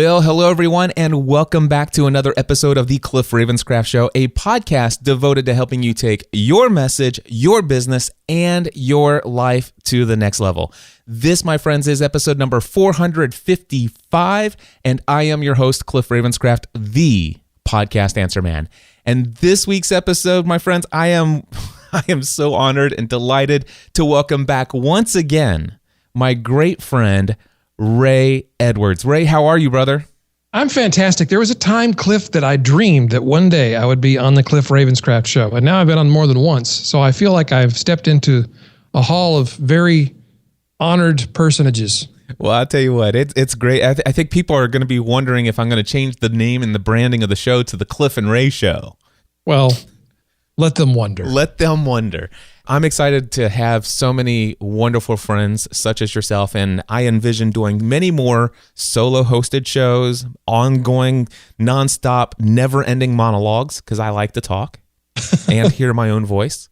Well, hello everyone, and welcome back to another episode of the Cliff Ravenscraft Show, a podcast devoted to helping you take your message, your business, and your life to the next level. This, my friends, is episode number 455, and I am your host, Cliff Ravenscraft, the podcast answer man. And this week's episode, my friends, I am so honored and delighted to welcome back once again my great friend, Ray Edwards. Ray, how are you, brother? I'm fantastic. There was a time, Cliff, that I dreamed that one day I would be on the Cliff Ravenscraft Show. And now I've been on more than once. So I feel like I've stepped into a hall of very honored personages. Well, I'll tell you what, it's great. I think people are going to be wondering if I'm going to change the name and the branding of the show to the Cliff and Ray Show. Well, let them wonder. Let them wonder. I'm excited to have so many wonderful friends such as yourself, and I envision doing many more solo hosted shows, ongoing, nonstop, never-ending monologues, because I like to talk and hear my own voice.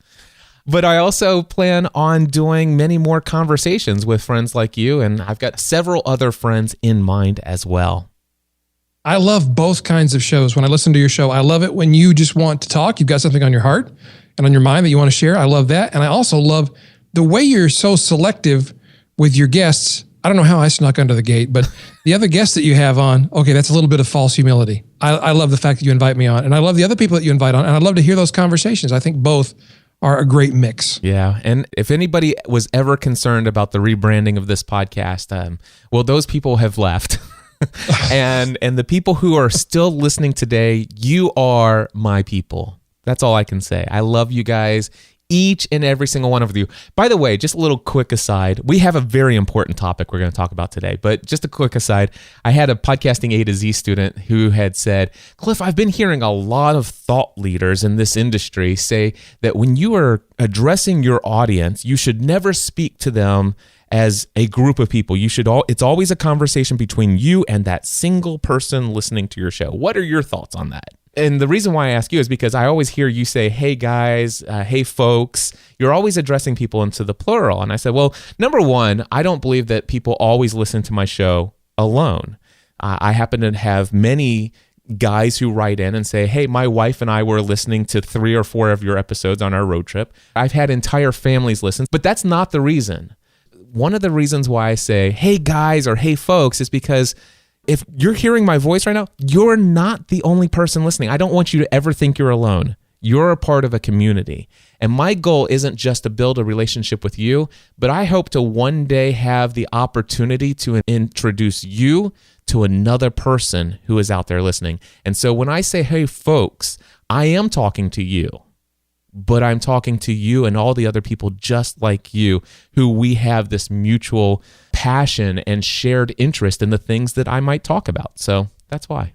But I also plan on doing many more conversations with friends like you, and I've got several other friends in mind as well. I love both kinds of shows. When I listen to your show, I love it when you just want to talk. You've got something on your heart and on your mind that you want to share. I love that. And I also love the way you're so selective with your guests. I don't know how I snuck under the gate, but the other guests that you have on, okay, that's a little bit of false humility. I love the fact that you invite me on, and I love the other people that you invite on, and I'd love to hear those conversations. I think both are a great mix. Yeah, and if anybody was ever concerned about the rebranding of this podcast, well, those people have left. and the people who are still listening today, you are my people. That's all I can say. I love you guys, each and every single one of you. By the way, just a little quick aside, we have a very important topic we're going to talk about today, but just a quick aside, I had a podcasting A to Z student who had said, Cliff, I've been hearing a lot of thought leaders in this industry say that when you are addressing your audience, you should never speak to them as a group of people. It's always a conversation between you and that single person listening to your show. What are your thoughts on that? And the reason why I ask you is because I always hear you say, hey guys, hey folks. You're always addressing people into the plural. And I said, well, number one, I don't believe that people always listen to my show alone. I happen to have many guys who write in and say, hey, my wife and I were listening to 3 or 4 of your episodes on our road trip. I've had entire families listen, but that's not the reason. One of the reasons why I say, hey guys or hey folks, is because if you're hearing my voice right now, you're not the only person listening. I don't want you to ever think you're alone. You're a part of a community. And my goal isn't just to build a relationship with you, but I hope to one day have the opportunity to introduce you to another person who is out there listening. And so when I say, hey folks, I am talking to you. But I'm talking to you and all the other people just like you who we have this mutual passion and shared interest in the things that I might talk about. So that's why.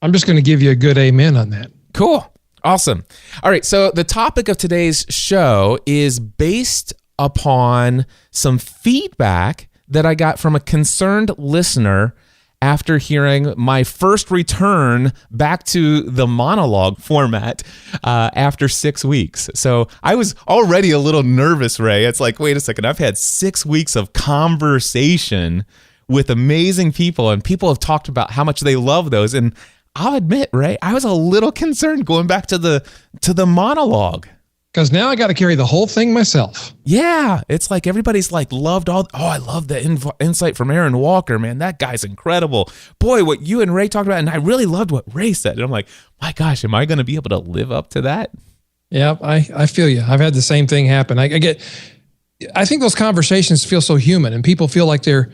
I'm just going to give you a good amen on that. Cool. Awesome. All right. So the topic of today's show is based upon some feedback that I got from a concerned listener after hearing my first return back to the monologue format after 6 weeks. So I was already a little nervous, Ray. It's like, wait a second, I've had 6 weeks of conversation with amazing people, and people have talked about how much they love those. And I'll admit, Ray, I was a little concerned going back to the monologue. Because now I got to carry the whole thing myself. Yeah, it's like everybody's like loved I love the insight from Aaron Walker, man. That guy's incredible. Boy, what you and Ray talked about, and I really loved what Ray said. And I'm like, my gosh, am I going to be able to live up to that? Yeah, I feel you. I've had the same thing happen. I think those conversations feel so human, and people feel like they're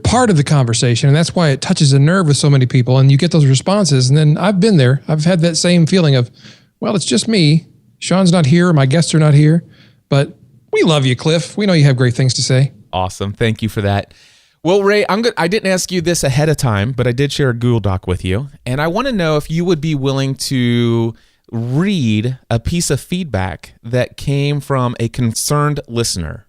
part of the conversation, and that's why it touches a nerve with so many people, and you get those responses. And then I've been there. I've had that same feeling of, well, it's just me. Sean's not here. My guests are not here. But we love you, Cliff. We know you have great things to say. Awesome. Thank you for that. Well, Ray, I didn't ask you this ahead of time, but I did share a Google Doc with you. And I want to know if you would be willing to read a piece of feedback that came from a concerned listener.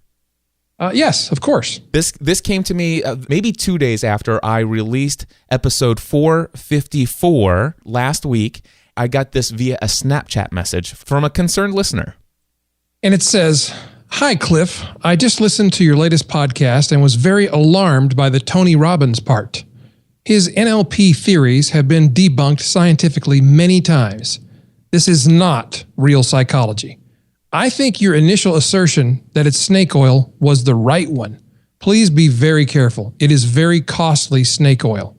Yes, of course. This came to me maybe 2 days after I released episode 454 last week. I got this via a Snapchat message from a concerned listener. And it says, "Hi, Cliff. I just listened to your latest podcast and was very alarmed by the Tony Robbins part. His NLP theories have been debunked scientifically many times. This is not real psychology. I think your initial assertion that it's snake oil was the right one. Please be very careful. It is very costly snake oil.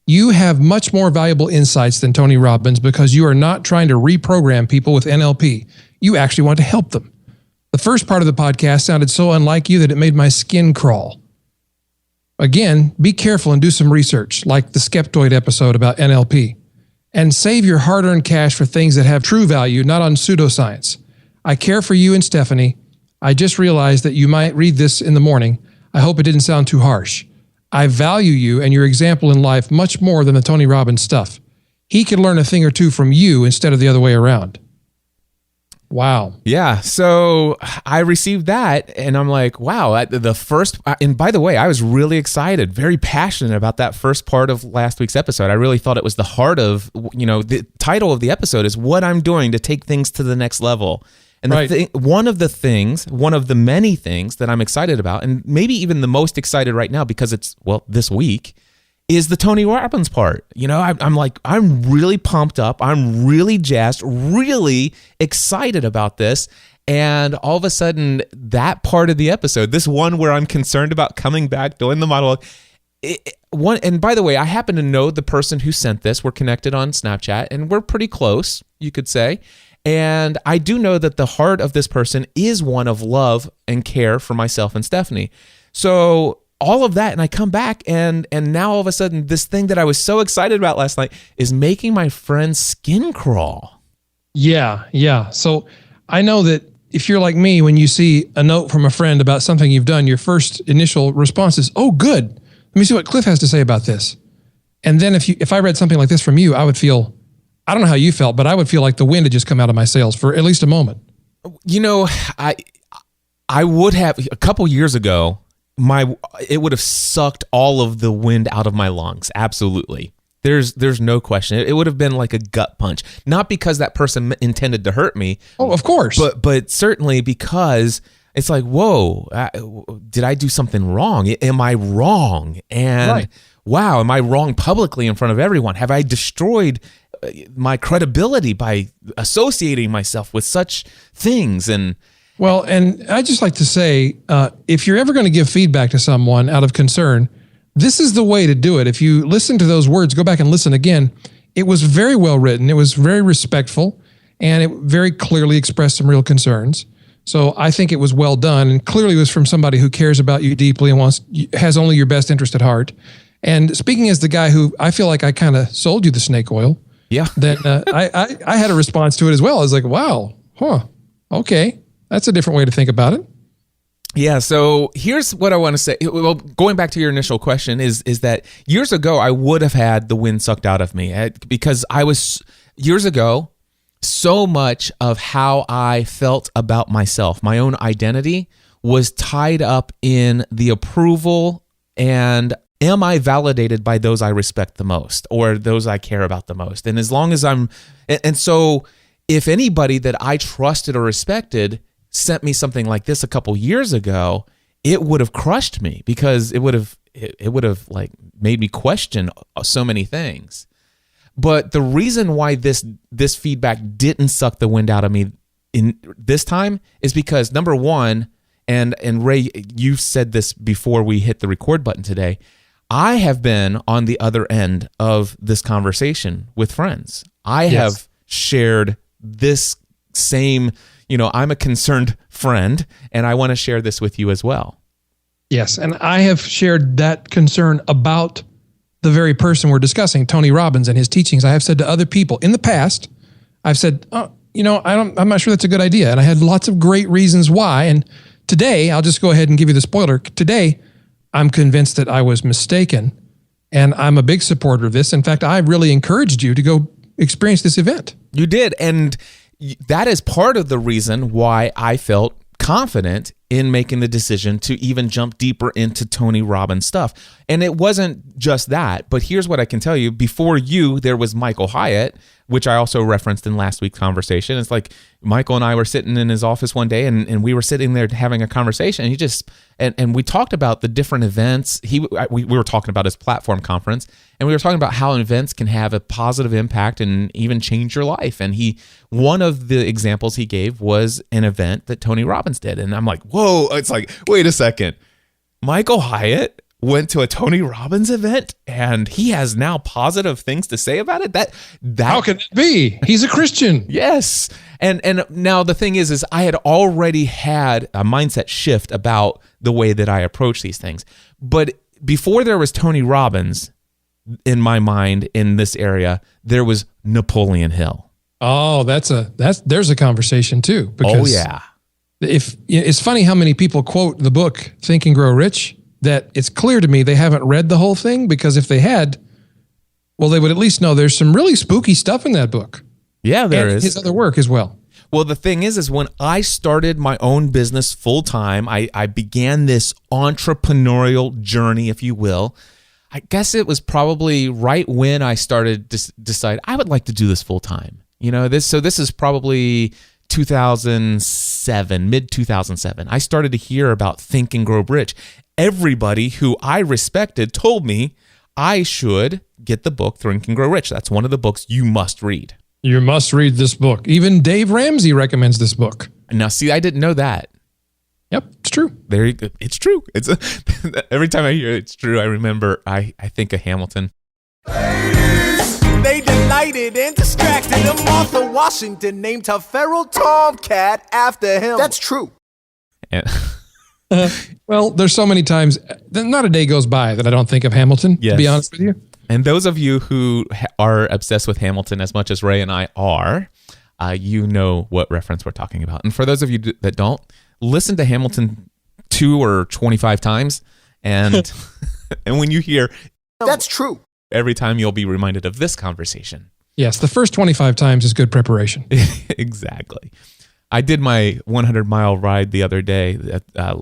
You have much more valuable insights than Tony Robbins because you are not trying to reprogram people with NLP. You actually want to help them. The first part of the podcast sounded so unlike you that it made my skin crawl. Again, be careful and do some research, like the Skeptoid episode about NLP. And save your hard-earned cash for things that have true value, not on pseudoscience. I care for you and Stephanie. I just realized that you might read this in the morning. I hope it didn't sound too harsh. I value you and your example in life much more than the Tony Robbins stuff. He could learn a thing or two from you instead of the other way around. Wow. Yeah. So I received that and I'm like, wow, and by the way, I was really excited, very passionate about that first part of last week's episode. I really thought it was the heart of, the title of the episode is what I'm doing to take things to the next level. And right. One of the many things that I'm excited about, and maybe even the most excited right now because it's, this week, is the Tony Robbins part. I'm really pumped up. I'm really jazzed, really excited about this. And all of a sudden, that part of the episode, this one where I'm concerned about coming back, doing the monologue, and by the way, I happen to know the person who sent this. We're connected on Snapchat, and we're pretty close, you could say. And I do know that the heart of this person is one of love and care for myself and Stephanie. So all of that, and I come back, and now all of a sudden, this thing that I was so excited about last night is making my friend's skin crawl. Yeah. So I know that if you're like me, when you see a note from a friend about something you've done, your first initial response is, oh, good. Let me see what Cliff has to say about this. And then if I read something like this from you, I would feel, I don't know how you felt, but I would feel like the wind had just come out of my sails for at least a moment. I would have, a couple years ago, it would have sucked all of the wind out of my lungs. Absolutely. There's no question. It would have been like a gut punch. Not because that person intended to hurt me. Oh, of course. But certainly because it's like, whoa, did I do something wrong? Am I wrong? And right. Wow, am I wrong publicly in front of everyone? Have I destroyed my credibility by associating myself with such things? And I just like to say, if you're ever going to give feedback to someone out of concern, this is the way to do it. If you listen to those words, go back and listen again. It was very well written. It was very respectful, and it very clearly expressed some real concerns. So I think it was well done, and clearly it was from somebody who cares about you deeply and has only your best interest at heart. And speaking as the guy who I feel like I kind of sold you the snake oil, yeah. Then I had a response to it as well. I was like, wow, okay. That's a different way to think about it. Yeah, so here's what I want to say. Well, going back to your initial question is that years ago, I would have had the wind sucked out of me because years ago, so much of how I felt about myself, my own identity, was tied up in the approval and am I validated by those I respect the most or those I care about the most? And as long as so if anybody that I trusted or respected sent me something like this a couple years ago, it would have crushed me because it would have like made me question so many things. But the reason why this feedback didn't suck the wind out of me in this time is because number one, and Ray, you said this before we hit the record button today, I have been on the other end of this conversation with friends. I have shared this same, I'm a concerned friend, and I want to share this with you as well. Yes, and I have shared that concern about the very person we're discussing, Tony Robbins and his teachings. I have said to other people in the past, I've said, I'm not sure that's a good idea. And I had lots of great reasons why. And today, I'll just go ahead and give you the spoiler. Today, I'm convinced that I was mistaken, and I'm a big supporter of this. In fact, I really encouraged you to go experience this event. You did, and that is part of the reason why I felt confident in making the decision to even jump deeper into Tony Robbins stuff. And it wasn't just that, but here's what I can tell you. Before you, there was Michael Hyatt, which I also referenced in last week's conversation. It's like Michael and I were sitting in his office one day, and we were sitting there having a conversation, and he just, and we talked about the different events. We were talking about his platform conference, and we were talking about how events can have a positive impact and even change your life. And one of the examples he gave was an event that Tony Robbins did. And I'm like, whoa, it's like, wait a second. Michael Hyatt went to a Tony Robbins event and he has now positive things to say about it. That How can it be? He's a Christian. Yes. And now the thing is I had already had a mindset shift about the way that I approach these things. But before there was Tony Robbins, in my mind, in this area, there was Napoleon Hill. Oh, there's a conversation too. Oh yeah. It's funny how many people quote the book Think and Grow Rich, that it's clear to me they haven't read the whole thing, because if they had, well, they would at least know there's some really spooky stuff in that book. Yeah, there is. His other work as well. Well, the thing is when I started my own business full time, I began this entrepreneurial journey, if you will. I guess it was probably right when I started to decide I would like to do this full time. This is probably 2007, mid 2007. I started to hear about Think and Grow Rich. Everybody who I respected told me I should get the book Think and Grow Rich. That's one of the books you must read. You must read this book. Even Dave Ramsey recommends this book. Now, see, I didn't know that. Yep, it's true. There you go. It's true. Every time I hear it's true, I remember, I think of Hamilton. Ladies, they delighted and distracted, and Martha Washington named her feral tomcat after him. That's true. And well, there's so many times, not a day goes by that I don't think of Hamilton, yes. To be honest with you. And those of you who are obsessed with Hamilton as much as Ray and I are, you know what reference we're talking about. And for those of you that don't, listen to Hamilton 2 or 25 times, and and when you hear, that's true, every time you'll be reminded of this conversation. Yes, the first 25 times is good preparation. Exactly. I did my 100-mile ride the other day,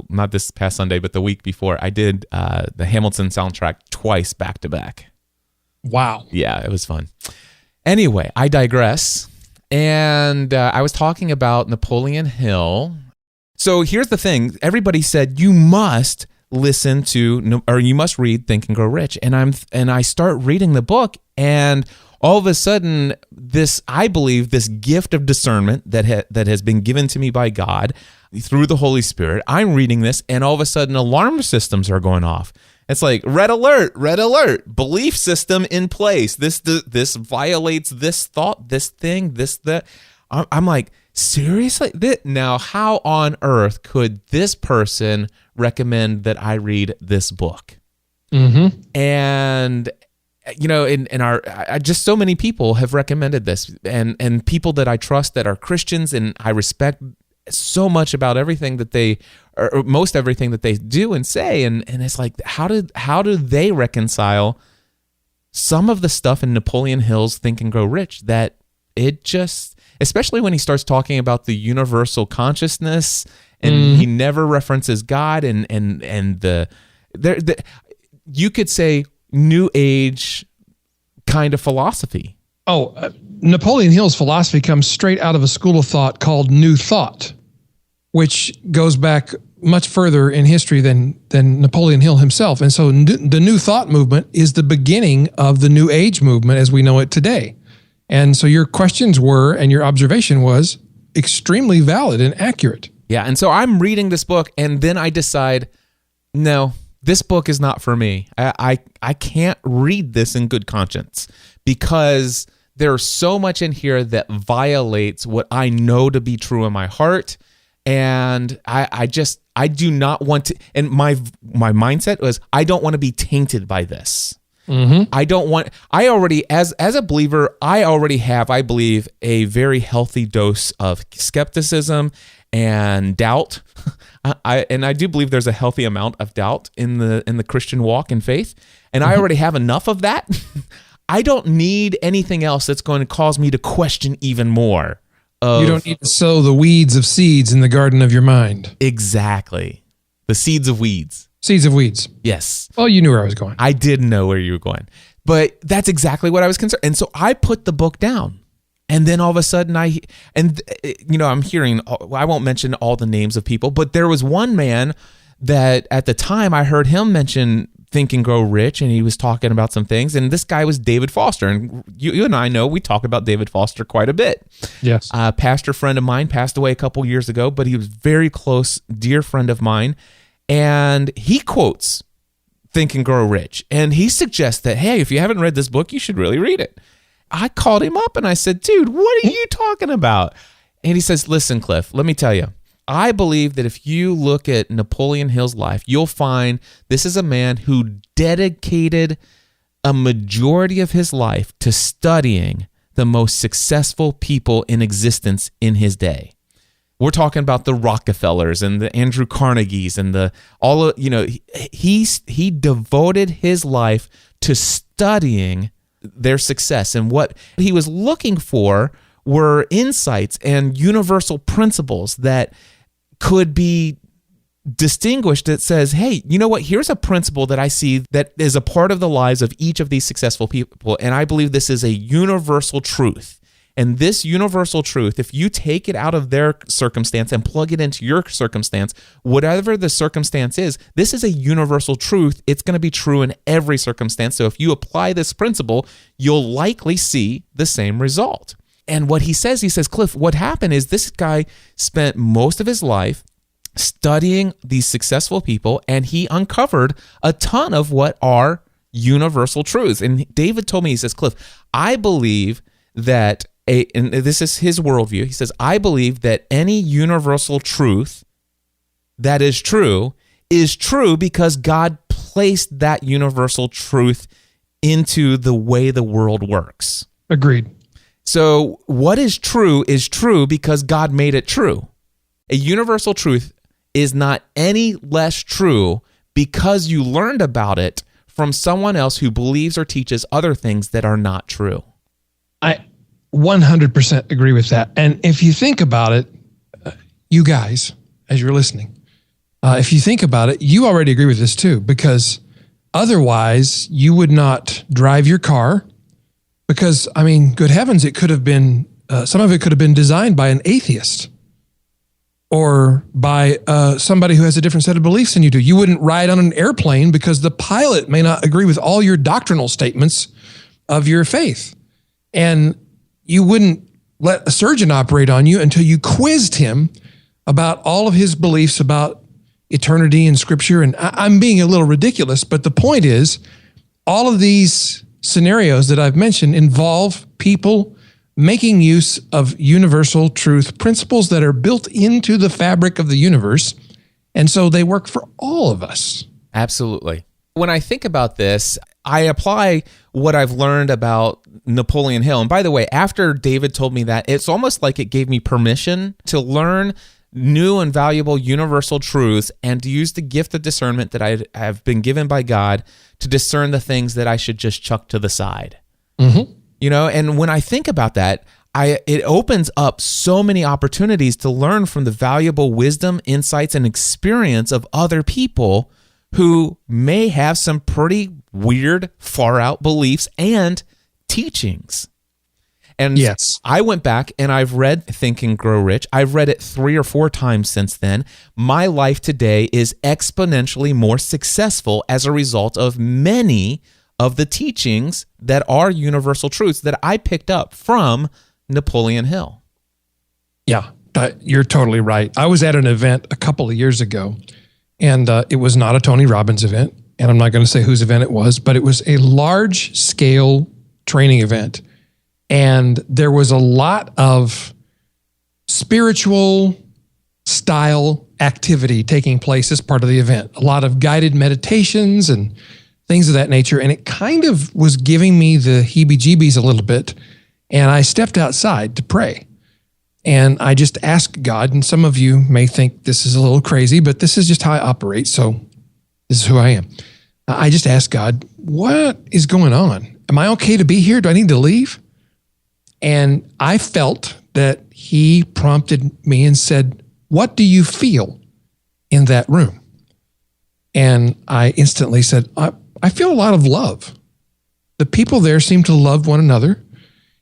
not this past Sunday, but the week before. I did the Hamilton soundtrack twice back to back. Wow. Yeah, it was fun. Anyway, I digress. And I was talking about Napoleon Hill. So here's the thing. Everybody said you must listen to, or you must read Think and Grow Rich. And I start reading the book, and all of a sudden, I believe this gift of discernment that has been given to me by God through the Holy Spirit, I'm reading this, and all of a sudden alarm systems are going off. It's like, red alert, belief system in place. This violates this thought, this thing, that. I'm like, seriously? Now, how on earth could this person recommend that I read this book? Mm-hmm. And just so many people have recommended this, and people that I trust that are Christians, and I respect so much about everything that they, or most everything that they do and say, and it's like, how do they reconcile some of the stuff in Napoleon Hill's Think and Grow Rich that it just, especially when he starts talking about the universal consciousness, and he never references God, and you could say New Age kind of philosophy. Napoleon Hill's philosophy comes straight out of a school of thought called New Thought, which goes back much further in history than Napoleon Hill himself. And so the New Thought movement is the beginning of the New Age movement as we know it today. And so your questions were, and your observation was, extremely valid and accurate. Yeah, and so I'm reading this book, and then I decide, no, this book is not for me. I can't read this in good conscience, because there's so much in here that violates what I know to be true in my heart. And I do not want to, and my mindset was, I don't want to be tainted by this. Mm-hmm. I already, as a believer, I already have, I believe, a very healthy dose of skepticism and doubt. I do believe there's a healthy amount of doubt in the Christian walk and faith. And I already have enough of that. I don't need anything else that's going to cause me to question even more of... You don't need to sow the weeds of seeds in the garden of your mind. Exactly. The seeds of weeds. Seeds of weeds. Yes. Well, you knew where I was going. I did know where you were going. But that's exactly what I was concerned. And so I put the book down. And then all of a sudden I'm hearing, I won't mention all the names of people, but there was one man that at the time I heard him mention Think and Grow Rich, and he was talking about some things. And this guy was David Foster. And you and I know we talk about David Foster quite a bit. Yes. A pastor friend of mine passed away a couple years ago, but he was very close, dear friend of mine. And he quotes Think and Grow Rich. And he suggests that, hey, if you haven't read this book, you should really read it. I called him up and I said, dude, what are you talking about? And he says, listen, Cliff, let me tell you. I believe that if you look at Napoleon Hill's life, you'll find this is a man who dedicated a majority of his life to studying the most successful people in existence in his day. We're talking about the Rockefellers and the Andrew Carnegies and he devoted his life to studying their success. And what he was looking for were insights and universal principles that could be distinguished that says, hey, you know what? Here's a principle that I see that is a part of the lives of each of these successful people. And I believe this is a universal truth. And this universal truth, if you take it out of their circumstance and plug it into your circumstance, whatever the circumstance is, this is a universal truth. It's going to be true in every circumstance. So if you apply this principle, you'll likely see the same result. And what he says, Cliff, what happened is this guy spent most of his life studying these successful people, and he uncovered a ton of what are universal truths. And David told me, he says, Cliff, I believe that and this is his worldview. He says, I believe that any universal truth that is true because God placed that universal truth into the way the world works. Agreed. So what is true because God made it true. A universal truth is not any less true because you learned about it from someone else who believes or teaches other things that are not true. I 100% agree with that. And if you think about it, you guys, as you're listening, if you think about it, you already agree with this too, because otherwise you would not drive your car because, I mean, good heavens, it could have been, some of it could have been designed by an atheist or by somebody who has a different set of beliefs than you do. You wouldn't ride on an airplane because the pilot may not agree with all your doctrinal statements of your faith. And you wouldn't let a surgeon operate on you until you quizzed him about all of his beliefs about eternity and scripture. And I'm being a little ridiculous, but the point is, all of these scenarios that I've mentioned involve people making use of universal truth principles that are built into the fabric of the universe. And so they work for all of us. Absolutely. When I think about this, I apply what I've learned about Napoleon Hill. And by the way, after David told me that, it's almost like it gave me permission to learn new and valuable universal truths and to use the gift of discernment that I have been given by God to discern the things that I should just chuck to the side. Mm-hmm. You know, and when I think about that, it opens up so many opportunities to learn from the valuable wisdom, insights, and experience of other people who may have some pretty weird, far out beliefs and teachings. And yes, I went back and I've read Think and Grow Rich. I've read it 3 or 4 times since then. My life today is exponentially more successful as a result of many of the teachings that are universal truths that I picked up from Napoleon Hill. Yeah, you're totally right. I was at an event a couple of years ago, and it was not a Tony Robbins event, and I'm not going to say whose event it was, but it was a large-scale training event, and there was a lot of spiritual style activity taking place as part of the event, a lot of guided meditations and things of that nature, and it kind of was giving me the heebie-jeebies a little bit, and I stepped outside to pray. And I just asked God, and some of you may think this is a little crazy, but this is just how I operate, so this is who I am. I just asked God, what is going on? Am I okay to be here? Do I need to leave? And I felt that he prompted me and said, "What do you feel in that room?" And I instantly said, I feel a lot of love. The people there seem to love one another,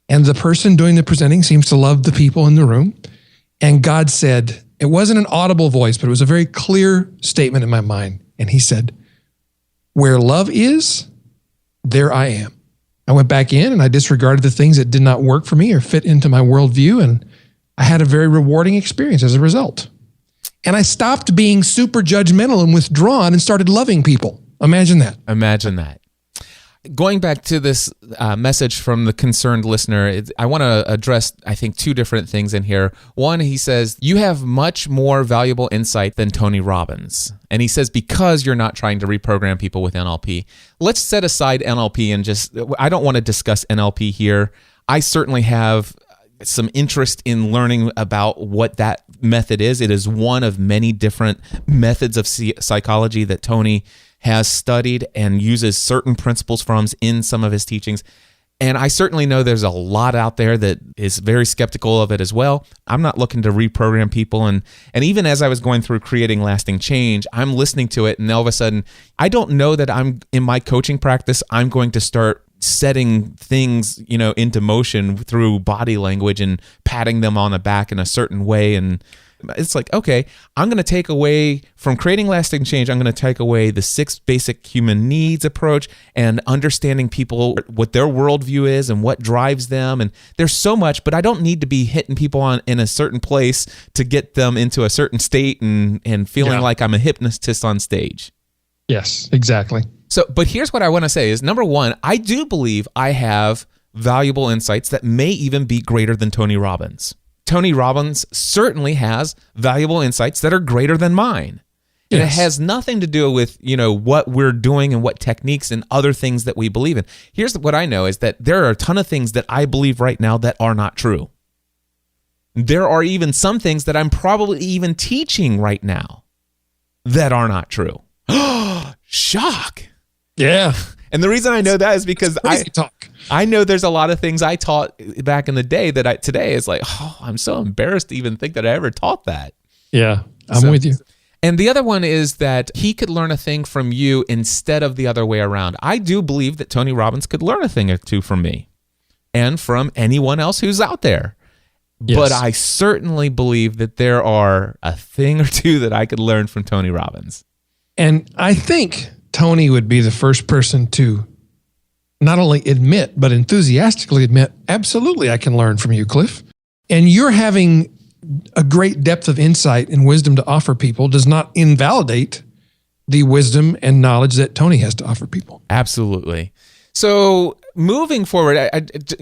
and the person doing the presenting seems to love the people in the room. And God said, it wasn't an audible voice, but it was a very clear statement in my mind. And he said, "Where love is, there I am." I went back in and I disregarded the things that did not work for me or fit into my worldview. And I had a very rewarding experience as a result. And I stopped being super judgmental and withdrawn and started loving people. Imagine that. Imagine that. Going back to this message from the concerned listener, I want to address, I think, two different things in here. One, he says, you have much more valuable insight than Tony Robbins. And he says, because you're not trying to reprogram people with NLP. Let's set aside NLP and I don't want to discuss NLP here. I certainly have some interest in learning about what that method is. It is one of many different methods of psychology that Tony has studied and uses certain principles from in some of his teachings. And I certainly know there's a lot out there that is very skeptical of it as well. I'm not looking to reprogram people. And even as I was going through Creating Lasting Change, I'm listening to it, and all of a sudden, I don't know that I'm in my coaching practice, I'm going to start setting things, into motion through body language and patting them on the back in a certain way. And it's like, okay, I'm going to take away from Creating Lasting Change, I'm going to take away the 6 basic human needs approach and understanding people, what their worldview is and what drives them. And there's so much, but I don't need to be hitting people in a certain place to get them into a certain state and feeling like I'm a hypnotist on stage. Yes, exactly. So, but here's what I want to say is, number one, I do believe I have valuable insights that may even be greater than Tony Robbins. Tony Robbins certainly has valuable insights that are greater than mine. And It has nothing to do with, what we're doing and what techniques and other things that we believe in. Here's what I know is that there are a ton of things that I believe right now that are not true. There are even some things that I'm probably even teaching right now that are not true. Shock. Yeah. And the reason I know that is because I know there's a lot of things I taught back in the day that today is like, I'm so embarrassed to even think that I ever taught that. Yeah, I'm with you. And the other one is that he could learn a thing from you instead of the other way around. I do believe that Tony Robbins could learn a thing or two from me and from anyone else who's out there. Yes. But I certainly believe that there are a thing or two that I could learn from Tony Robbins. And I think Tony would be the first person to not only admit, but enthusiastically admit, absolutely, I can learn from you, Cliff. And you're having a great depth of insight and wisdom to offer people does not invalidate the wisdom and knowledge that Tony has to offer people. Absolutely. So moving forward,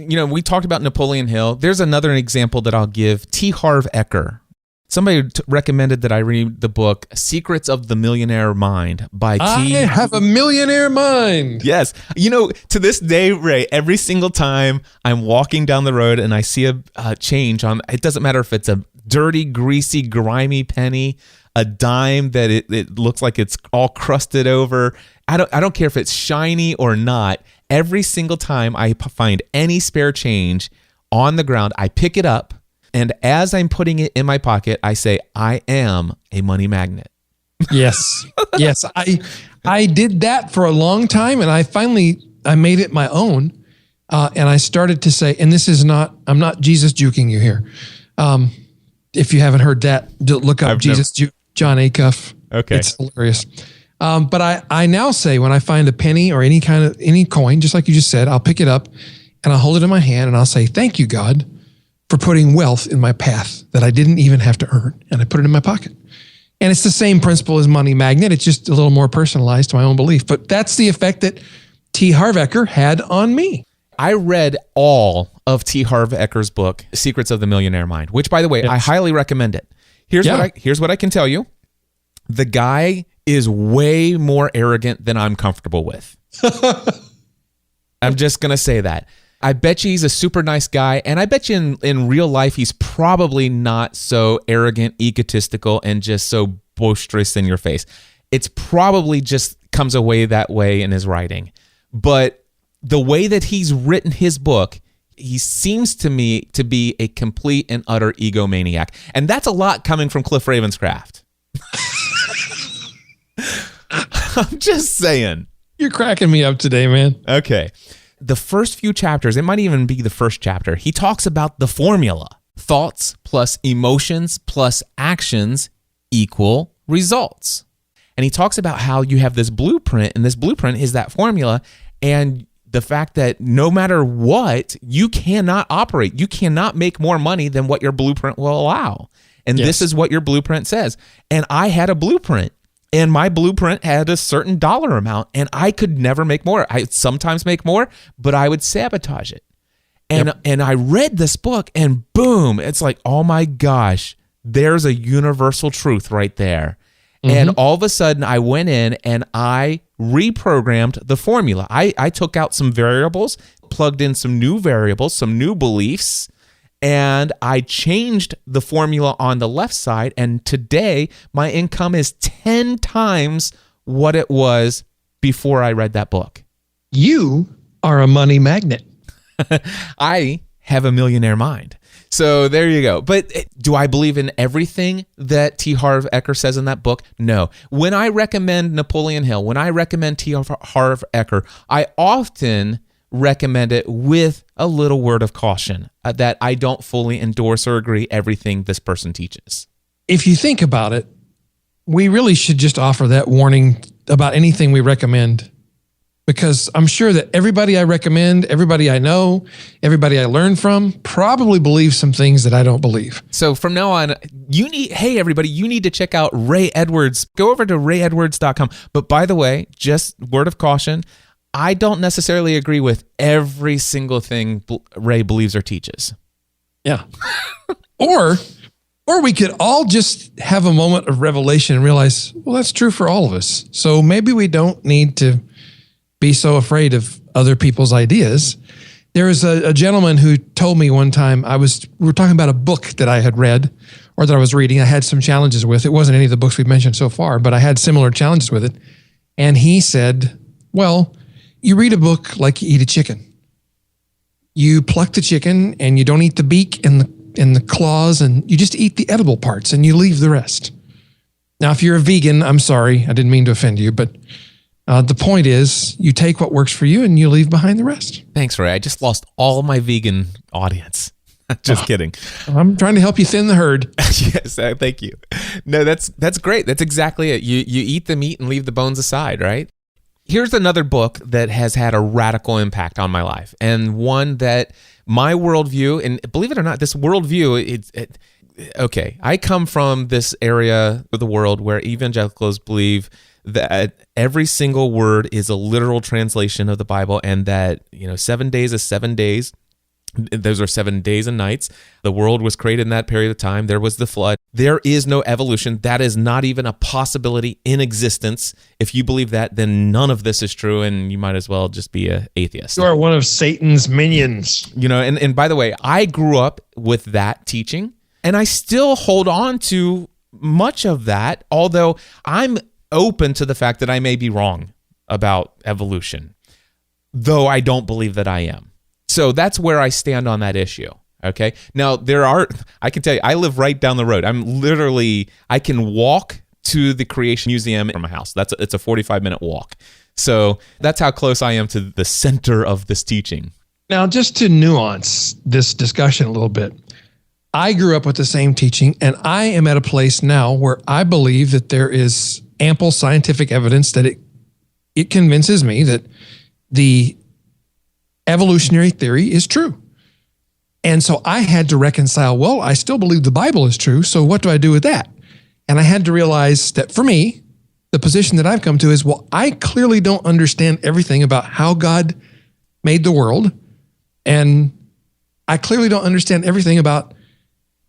we talked about Napoleon Hill. There's another example that I'll give, T. Harv Eker. Somebody recommended that I read the book Secrets of the Millionaire Mind by T. I have a millionaire mind. Yes. To this day, Ray, every single time I'm walking down the road and I see a change on, it doesn't matter if it's a dirty, greasy, grimy penny, a dime that it looks like it's all crusted over. I don't care if it's shiny or not. Every single time I find any spare change on the ground, I pick it up. And as I'm putting it in my pocket, I say, I am a money magnet. Yes. Yes. I did that for a long time, and I made it my own. And I started to say, and I'm not Jesus juking you here. If you haven't heard that, look up John Acuff. Okay. It's hilarious. But I now say, when I find a penny or any coin, just like you just said, I'll pick it up and I'll hold it in my hand and I'll say, thank you, God, for putting wealth in my path that I didn't even have to earn. And I put it in my pocket. And it's the same principle as money magnet. It's just a little more personalized to my own belief. But that's the effect that T. Harv Eker had on me. I read all of T. Harv Eker's book, Secrets of the Millionaire Mind, which, by the way, I highly recommend it. Here's what I can tell you. The guy is way more arrogant than I'm comfortable with. I'm just going to say that. I bet you he's a super nice guy, and I bet you in real life he's probably not so arrogant, egotistical, and just so boisterous in your face. It's probably just comes away that way in his writing. But the way that he's written his book, he seems to me to be a complete and utter egomaniac. And that's a lot coming from Cliff Ravenscraft. I'm just saying. You're cracking me up today, man. Okay. The first few chapters, it might even be the first chapter, he talks about the formula. Thoughts plus emotions plus actions equal results. And he talks about how you have this blueprint, and this blueprint is that formula, and the fact that no matter what, you cannot operate. You cannot make more money than what your blueprint will allow. And this is what your blueprint says. And I had a blueprint. And my blueprint had a certain dollar amount, and I could never make more. I'd sometimes make more, but I would sabotage it. And I read this book, and boom, it's like, oh my gosh, there's a universal truth right there. Mm-hmm. And all of a sudden, I went in and I reprogrammed the formula. I took out some variables, plugged in some new variables, some new beliefs, and I changed the formula on the left side, and today my income is 10 times what it was before I read that book. You are a money magnet. I have a millionaire mind. So there you go. But do I believe in everything that T. Harv Eker says in that book? No. When I recommend Napoleon Hill, when I recommend T. Harv Eker, I often recommend it with a little word of caution that I don't fully endorse or agree everything this person teaches. If you think about it, we really should just offer that warning about anything we recommend, because I'm sure that everybody I recommend, everybody I know, everybody I learn from probably believes some things that I don't believe. So from now on, hey everybody, you need to check out Ray Edwards. Go over to rayedwards.com. But by the way, just word of caution, I don't necessarily agree with every single thing Ray believes or teaches. Yeah. Or we could all just have a moment of revelation and realize, well, that's true for all of us. So maybe we don't need to be so afraid of other people's ideas. There was a gentleman who told me one time, we were talking about a book that I had read or that I was reading. I had some challenges with. It wasn't any of the books we've mentioned so far, but I had similar challenges with it. And he said, well, you read a book like you eat a chicken. You pluck the chicken and you don't eat the beak and the claws, and you just eat the edible parts and you leave the rest. Now, if you're a vegan, I'm sorry, I didn't mean to offend you, but the point is you take what works for you and you leave behind the rest. Thanks, Ray. I just lost all my vegan audience. Just kidding. I'm trying to help you thin the herd. Yes, thank you. No, that's great. That's exactly it. You eat the meat and leave the bones aside, right? Here's another book that has had a radical impact on my life, and one that my worldview, and believe it or not, this worldview, okay, I come from this area of the world where evangelicals believe that every single word is a literal translation of the Bible, and that 7 days is 7 days. Those are 7 days and nights. The world was created in that period of time. There was the flood. There is no evolution. That is not even a possibility in existence. If you believe that, then none of this is true, and you might as well just be an atheist. You are one of Satan's minions. And by the way, I grew up with that teaching, and I still hold on to much of that, although I'm open to the fact that I may be wrong about evolution, though I don't believe that I am. So that's where I stand on that issue. Okay. Now I can tell you, I live right down the road. I can walk to the Creation Museum from my house. It's a 45-minute walk. So that's how close I am to the center of this teaching. Now, just to nuance this discussion a little bit, I grew up with the same teaching, and I am at a place now where I believe that there is ample scientific evidence that it convinces me that the evolutionary theory is true. And so I had to reconcile, well, I still believe the Bible is true, so what do I do with that? And I had to realize that for me, the position that I've come to is, well, I clearly don't understand everything about how God made the world, and I clearly don't understand everything about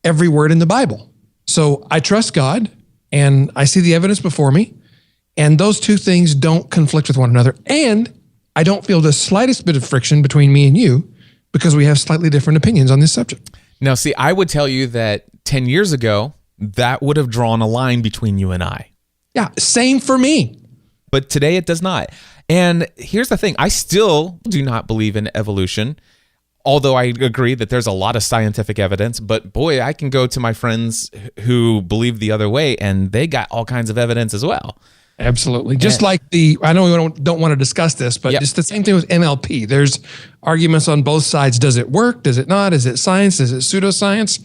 every word in the Bible. So I trust God, and I see the evidence before me, and those two things don't conflict with one another. And I don't feel the slightest bit of friction between me and you because we have slightly different opinions on this subject. Now, see, I would tell you that 10 years ago, that would have drawn a line between you and I. Yeah, same for me. But today it does not. And here's the thing. I still do not believe in evolution, Although I agree that there's a lot of scientific evidence, but boy, I can go to my friends who believe the other way, and they got all kinds of evidence as well. Absolutely. Just like I know we don't want to discuss this, but Just the same thing with NLP. There's arguments on both sides. Does it work? Does it not? Is it science? Is it pseudoscience?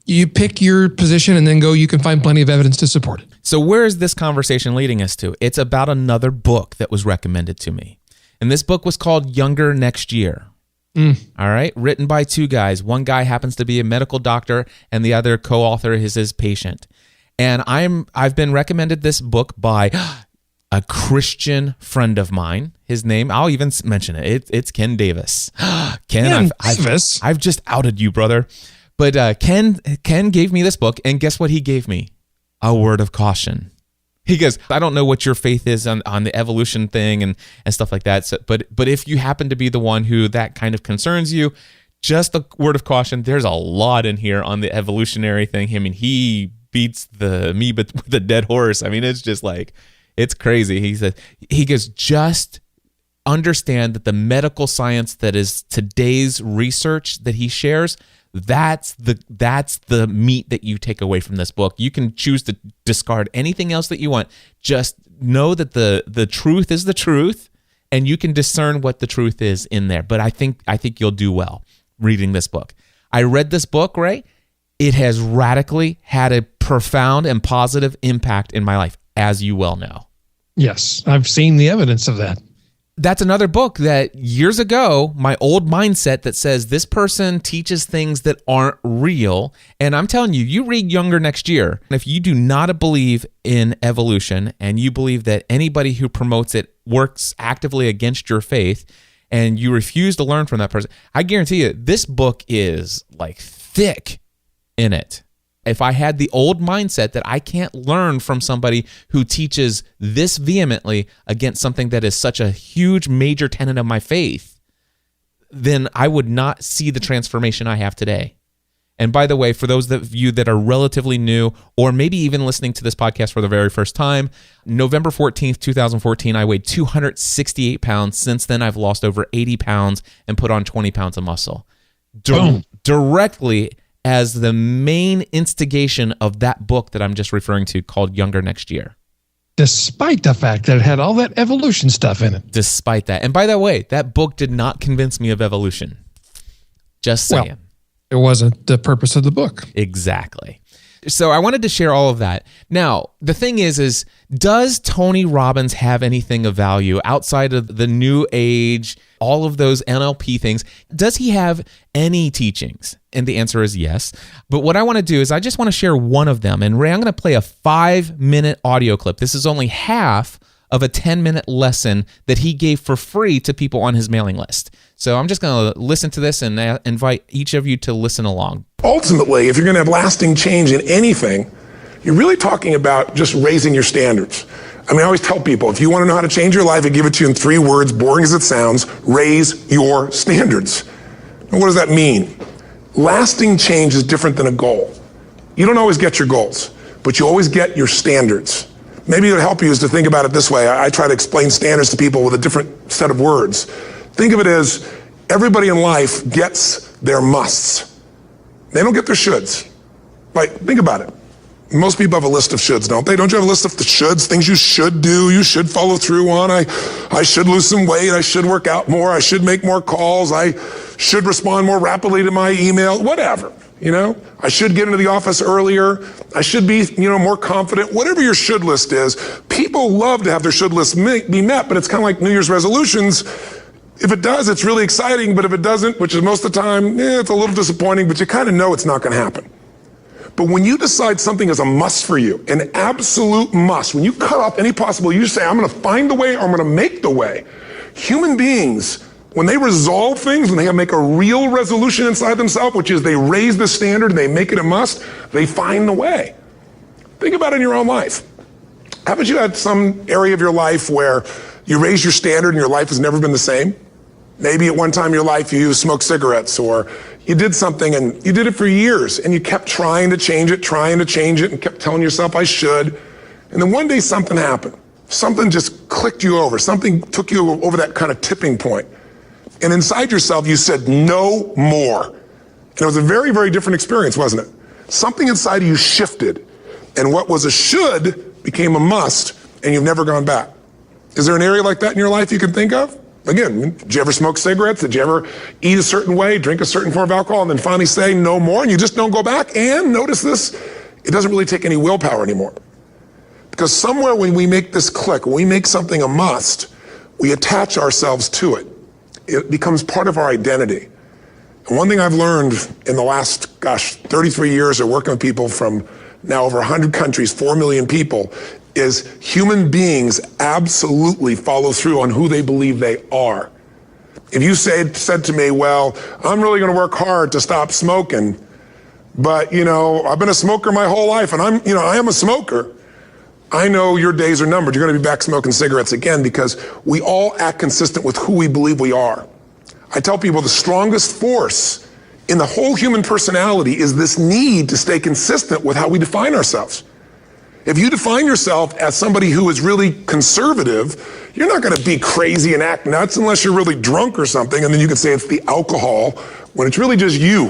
You pick your position and then go, you can find plenty of evidence to support it. So where is this conversation leading us to? It's about another book that was recommended to me. And this book was called Younger Next Year. All right. Written by two guys. One guy happens to be a medical doctor and the other co-author is his patient. And I've been recommended this book by a Christian friend of mine. His name, I'll even mention it. It's Ken Davis. Ken, I've just outed you, brother. But Ken gave me this book, and guess what he gave me? A word of caution. He goes, I don't know what your faith is on the evolution thing and stuff like that. So, but if you happen to be the one who that kind of concerns you, just a word of caution. There's a lot in here on the evolutionary thing. I mean, he beats me with a dead horse. I mean, it's just like, it's crazy. He goes, just understand that the medical science that is today's research that he shares, that's the meat that you take away from this book. You can choose to discard anything else that you want. Just know that the truth is the truth, and you can discern what the truth is in there. But I think you'll do well reading this book. I read this book, right? It has radically had a profound and positive impact in my life, as you well know. Yes, I've seen the evidence of that. That's another book that years ago, my old mindset that says this person teaches things that aren't real. And I'm telling you, you read Younger Next Year, and if you do not believe in evolution and you believe that anybody who promotes it works actively against your faith and you refuse to learn from that person, I guarantee you, this book is like thick in it. If I had the old mindset that I can't learn from somebody who teaches this vehemently against something that is such a huge major tenet of my faith, then I would not see the transformation I have today. And by the way, for those of you that are relatively new or maybe even listening to this podcast for the very first time, November 14th, 2014, I weighed 268 pounds. Since then, I've lost over 80 pounds and put on 20 pounds of muscle. Directly as the main instigation of that book that I'm just referring to called Younger Next Year. Despite the fact that it had all that evolution stuff in it. Despite that. And by the way, that book did not convince me of evolution. Just saying. Well, it wasn't the purpose of the book. Exactly. So I wanted to share all of that. Now, the thing is does Tony Robbins have anything of value outside of the new age, all of those NLP things? Does he have any teachings? And the answer is yes. But what I want to do is I just want to share one of them. And Ray, I'm going to play a 5-minute audio clip. This is only half of a 10-minute lesson that he gave for free to people on his mailing list. So I'm just going to listen to this and invite each of you to listen along. Ultimately, if you're going to have lasting change in anything, you're really talking about just raising your standards. I mean, I always tell people, if you want to know how to change your life, I give it to you in 3 words, boring as it sounds: raise your standards. And what does that mean? Lasting change is different than a goal. You don't always get your goals, but you always get your standards. Maybe it would help you is to think about it this way. I try to explain standards to people with a different set of words. Think of it as everybody in life gets their musts. They don't get their shoulds. Like, think about it. Most people have a list of shoulds, don't they? Don't you have a list of the shoulds, things you should do, you should follow through on? I should lose some weight, I should work out more, I should make more calls, I should respond more rapidly to my email, whatever, you know? I should get into the office earlier, I should be, more confident. Whatever your should list is, people love to have their should list be met, but it's kind of like New Year's resolutions. If it does, it's really exciting, but if it doesn't, which is most of the time, it's a little disappointing, but you kind of know it's not going to happen. But when you decide something is a must for you, an absolute must, when you cut off any possible, you say, I'm going to find the way or I'm going to make the way. Human beings, when they resolve things, when they make a real resolution inside themselves, which is they raise the standard and they make it a must, they find the way. Think about it in your own life. Haven't you had some area of your life where you raise your standard and your life has never been the same? Maybe at one time in your life you smoked cigarettes, or you did something and you did it for years and you kept trying to change it and kept telling yourself I should. And then one day something happened. Something just clicked you over. Something took you over that kind of tipping point. And inside yourself, you said, no more. And it was a very, very different experience, wasn't it? Something inside of you shifted. And what was a should became a must, and you've never gone back. Is there an area like that in your life you can think of? Again, did you ever smoke cigarettes? Did you ever eat a certain way, drink a certain form of alcohol, and then finally say no more, and you just don't go back? And notice this, it doesn't really take any willpower anymore. Because somewhere when we make this click, when we make something a must, we attach ourselves to it. It becomes part of our identity. And one thing I've learned in the last, 33 years of working with people from now over 100 countries, 4 million people, is human beings absolutely follow through on who they believe they are. If you said to me, well, I'm really going to work hard to stop smoking, but I've been a smoker my whole life, and I am a smoker. I know your days are numbered. You're going to be back smoking cigarettes again, because we all act consistent with who we believe we are. I tell people the strongest force in the whole human personality is this need to stay consistent with how we define ourselves. If you define yourself as somebody who is really conservative, you're not going to be crazy and act nuts unless you're really drunk or something, and then you can say it's the alcohol, when it's really just you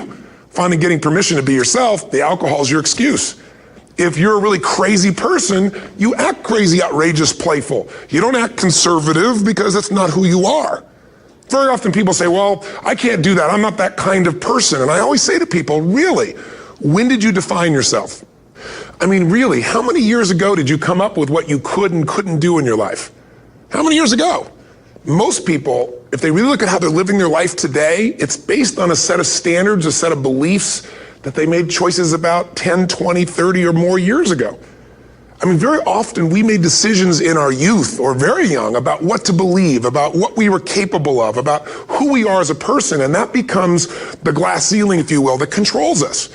finally getting permission to be yourself. The alcohol is your excuse. If you're a really crazy person, you act crazy, outrageous, playful. You don't act conservative because that's not who you are. Very often people say, well, I can't do that. I'm not that kind of person. And I always say to people, really, when did you define yourself? I mean, really, how many years ago did you come up with what you could and couldn't do in your life? How many years ago? Most people, if they really look at how they're living their life today, it's based on a set of standards, a set of beliefs that they made choices about 10, 20, 30 or more years ago. I mean, very often we made decisions in our youth or very young about what to believe, about what we were capable of, about who we are as a person, and that becomes the glass ceiling, if you will, that controls us.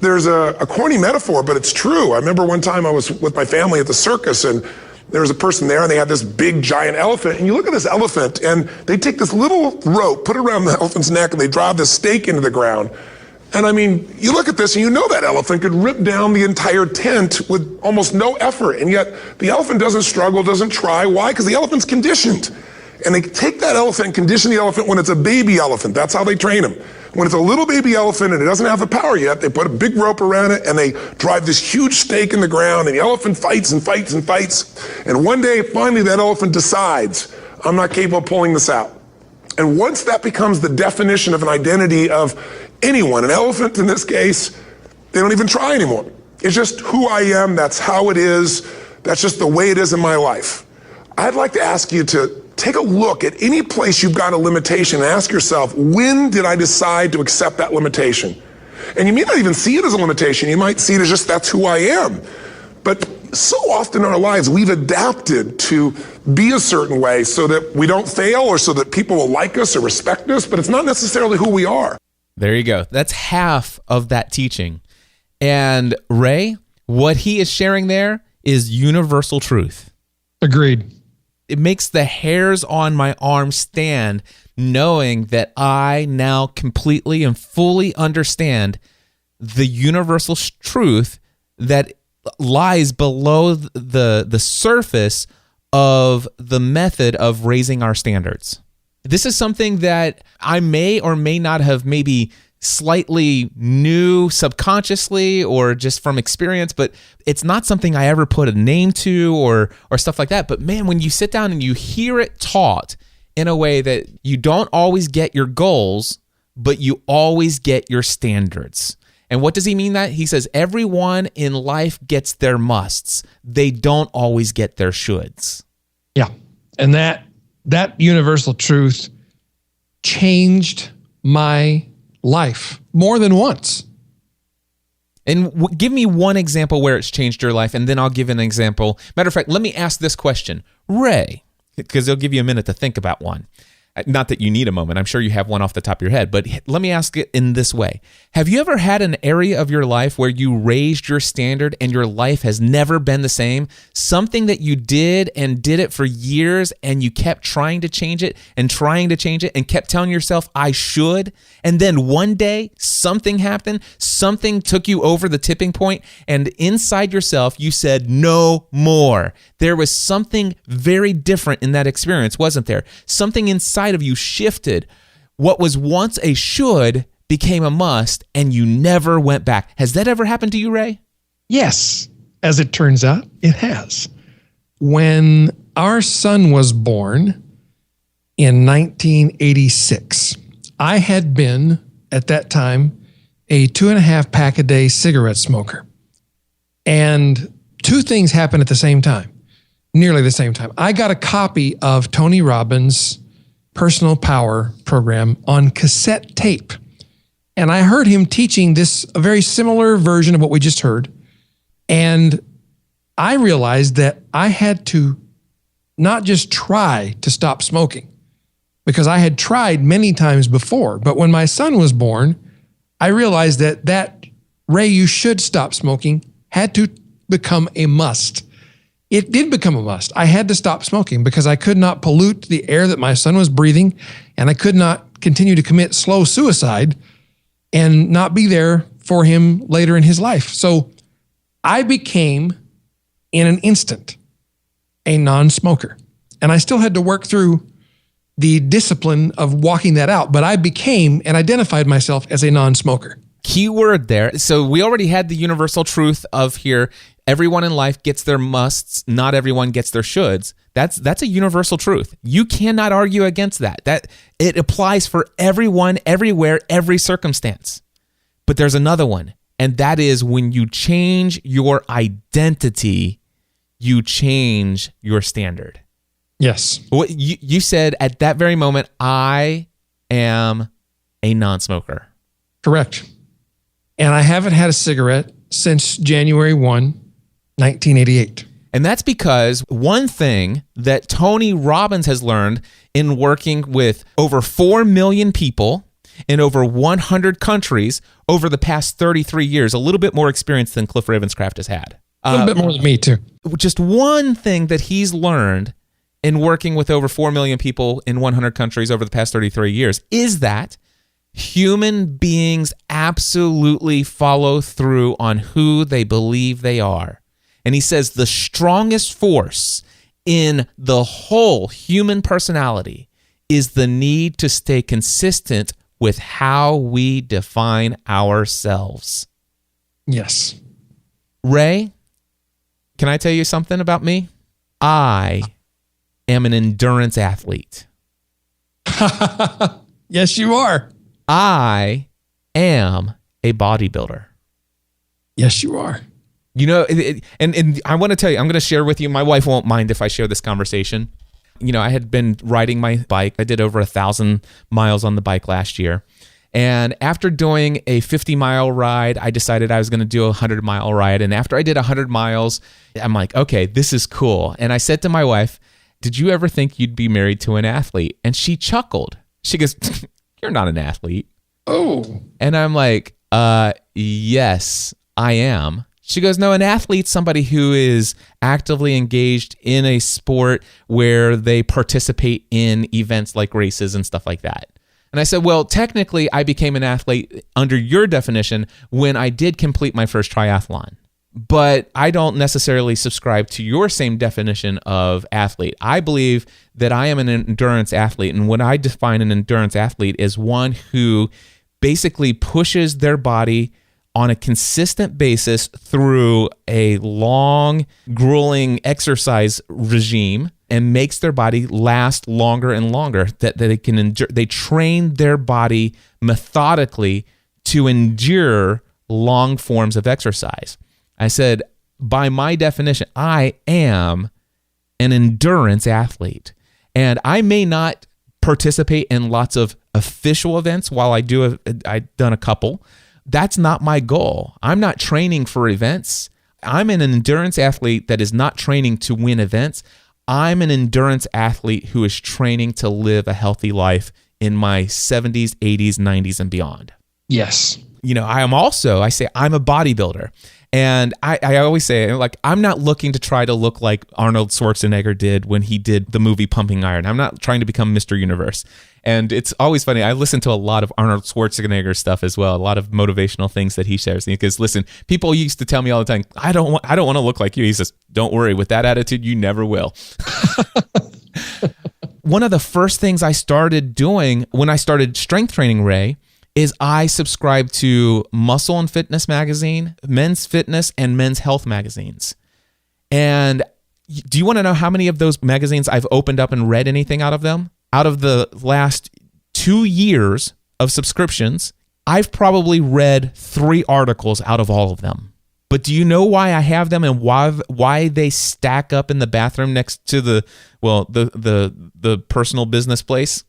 There's a corny metaphor, but it's true. I remember one time I was with my family at the circus, and there was a person there, and they had this big giant elephant, and you look at this elephant, and they take this little rope, put it around the elephant's neck, and they drive this stake into the ground. And I mean, you look at this and you know that elephant could rip down the entire tent with almost no effort. And yet the elephant doesn't struggle, doesn't try. Why? Because the elephant's conditioned. And they take that elephant and condition the elephant when it's a baby elephant. That's how they train him. When it's a little baby elephant and it doesn't have the power yet, they put a big rope around it and they drive this huge stake in the ground, and the elephant fights and fights and fights. And one day, finally, that elephant decides, I'm not capable of pulling this out. And once that becomes the definition of an identity of anyone, an elephant in this case, they don't even try anymore. It's just who I am, that's how it is, that's just the way it is in my life. I'd like to ask you to take a look at any place you've got a limitation and ask yourself, when did I decide to accept that limitation? And you may not even see it as a limitation, you might see it as just that's who I am. But so often in our lives, we've adapted to be a certain way so that we don't fail or so that people will like us or respect us, but it's not necessarily who we are. There you go. That's half of that teaching. And Ray, what he is sharing there is universal truth. Agreed. It makes the hairs on my arm stand knowing that I now completely and fully understand the universal truth that lies below the surface of the method of raising our standards. This is something that I may or may not have maybe slightly knew subconsciously or just from experience, but it's not something I ever put a name to or stuff like that. But man, when you sit down and you hear it taught in a way that you don't always get your goals, but you always get your standards. And what does he mean that? He says everyone in life gets their musts. They don't always get their shoulds. Yeah. And that universal truth changed my life more than once. And give me one example where it's changed your life, and then I'll give an example. Matter of fact, let me ask this question. Ray, because they'll give you a minute to think about one. Not that you need a moment. I'm sure you have one off the top of your head, but let me ask it in this way. Have you ever had an area of your life where you raised your standard and your life has never been the same? Something that you did and did it for years and you kept trying to change it and kept telling yourself, I should. And then one day something happened, something took you over the tipping point, and inside yourself you said, no more. There was something very different in that experience, wasn't there? Something inside of you shifted. what was once a should became a must, and you never went back. Has that ever happened to you, Ray? Yes. As it turns out, it has. When our son was born in 1986, I had been, at that time, a 2.5 pack a day cigarette smoker. And two things happened at the same time, nearly the same time. I got a copy of Tony Robbins' Personal Power program on cassette tape. And I heard him teaching a very similar version of what we just heard. And I realized that I had to not just try to stop smoking, because I had tried many times before. But when my son was born, I realized that Ray, you should stop smoking, had to become a must. It did become a must. I had to stop smoking because I could not pollute the air that my son was breathing, and I could not continue to commit slow suicide and not be there for him later in his life. So I became, in an instant, a non-smoker. And I still had to work through the discipline of walking that out, but I became and identified myself as a non-smoker. Keyword there. So we already had the universal truth of here, everyone in life gets their musts, not everyone gets their shoulds. That's a universal truth. You cannot argue against that. That it applies for everyone, everywhere, every circumstance. But there's another one, and that is when you change your identity, you change your standard. Yes. What you said at that very moment, I am a non-smoker. Correct. And I haven't had a cigarette since January 1, 1988. And that's because one thing that Tony Robbins has learned in working with over 4 million people in over 100 countries over the past 33 years, a little bit more experience than Cliff Ravenscraft has had. A little bit more than me, too. Just one thing that he's learned in working with over 4 million people in 100 countries over the past 33 years is that human beings absolutely follow through on who they believe they are. And he says the strongest force in the whole human personality is the need to stay consistent with how we define ourselves. Yes. Ray, can I tell you something about me? I am an endurance athlete. Yes, you are. I am a bodybuilder. Yes, you are. You know, and I want to tell you, I'm going to share with you, my wife won't mind if I share this conversation. You know, I had been riding my bike. I did over 1,000 miles on the bike last year. And after doing a 50-mile ride, I decided I was going to do a 100-mile ride. And after I did 100 miles, I'm like, okay, this is cool. And I said to my wife, did you ever think you'd be married to an athlete? And she chuckled. She goes, you're not an athlete. Oh. And I'm like, yes, I am. She goes, no, an athlete's somebody who is actively engaged in a sport where they participate in events like races and stuff like that. And I said, well, technically, I became an athlete under your definition when I did complete my first triathlon. But I don't necessarily subscribe to your same definition of athlete. I believe that I am an endurance athlete. And what I define an endurance athlete is one who basically pushes their body on a consistent basis through a long, grueling exercise regime and makes their body last longer and longer, that they can endure. They train their body methodically to endure long forms of exercise. I said, by my definition, I am an endurance athlete. And I may not participate in lots of official events. While I've done a couple, that's not my goal. I'm not training for events. I'm an endurance athlete that is not training to win events. I'm an endurance athlete who is training to live a healthy life in my 70s, 80s, 90s, and beyond. Yes. You know, I'm a bodybuilder. And I always say, like, I'm not looking to try to look like Arnold Schwarzenegger did when he did the movie Pumping Iron. I'm not trying to become Mr. Universe. And it's always funny. I listen to a lot of Arnold Schwarzenegger stuff as well, a lot of motivational things that he shares. Because listen, people used to tell me all the time, I don't want to look like you. He says, don't worry, with that attitude, you never will. one of the first things I started doing when I started strength training, Ray, is I subscribed to Muscle and Fitness magazine, Men's Fitness, and Men's Health magazines. And do you want to know how many of those magazines I've opened up and read anything out of them? Out of the last 2 years of subscriptions, I've probably read 3 articles out of all of them. But do you know why I have them and why they stack up in the bathroom next to the personal business place?